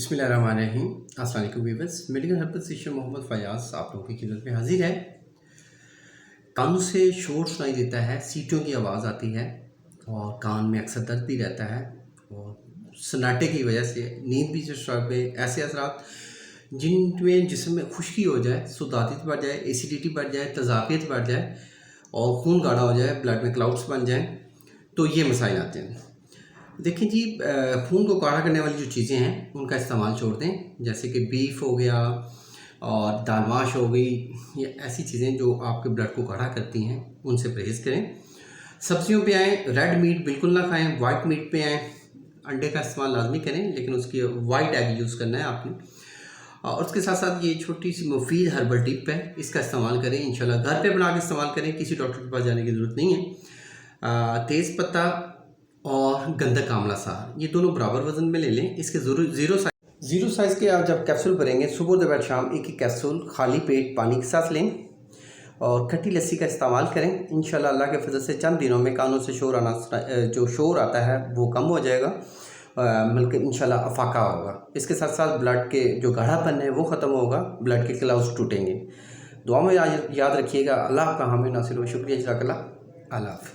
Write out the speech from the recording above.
बिस्मिल्लाहिर्रहमानिर्रहीम। अस्सलाम वालेकुम viewers. Medical health physician Mohammad Fayaz आप लोगों की खिदमत में हाजिर है। कानों से शोर सुनाई देता है, सीटियों की आवाज़ आती है और कान में अक्सर दर्द भी रहता है और सन्नाटे की वजह से नींद भी डिस्टर्ब है। ऐसे असरात जिनमें जिस्म में खुश्की हो जाए, सुदादित बढ़ जाए, एसिडिटी बढ़ जाए, तज़ाकियत बढ़ जाए और खून गाढ़ा हो जाए, ब्लड में क्लाउड्स बन जाएँ, तो ये मसाइल आते हैं। देखिए जी, खून को गाढ़ा करने वाली जो चीज़ें हैं उनका इस्तेमाल छोड़ दें, जैसे कि बीफ हो गया और दाल माश हो गई। ये ऐसी चीज़ें जो आपके ब्लड को गाढ़ा करती हैं उनसे परहेज़ करें। सब्जियों पे आएँ, रेड मीट बिल्कुल ना खाएं, वाइट मीट पे आएँ, अंडे का इस्तेमाल लाजमी करें, लेकिन उसकी वाइट एग यूज़ करना है आपने। और उसके साथ साथ ये छोटी सी मुफीद हर्बल टिप है, इसका इस्तेमाल करें इंशाल्लाह। घर पे बना के इस्तेमाल करें, किसी डॉक्टर के पास जाने की ज़रूरत नहीं है। तेज़ पत्ता और गंधक आंवला सार, ये दोनों बराबर वज़न में ले लें। इसके ज़ीरो साइज़ के आप जब कैप्सूल भरेंगे, सुबह दोपहर शाम एक ही कैप्सूल खाली पेट पानी के साथ लें और खट्टी लस्सी का इस्तेमाल करें। इंशाल्लाह अल्लाह के फजल से चंद दिनों में कानों से शोर आना, जो शोर आता है वो कम हो जाएगा, बल्कि इंशाल्लाह अफाका होगा। इसके साथ साथ ब्लड के जो गाढ़ापन है वो ख़त्म होगा, ब्लड के क्लाउड्स टूटेंगे। दुआ में याद रखिएगा। अल्लाह का हामी नासिर व शुक्रिया जज़ाकल्लाह। अल्लाह हाफ़िज़।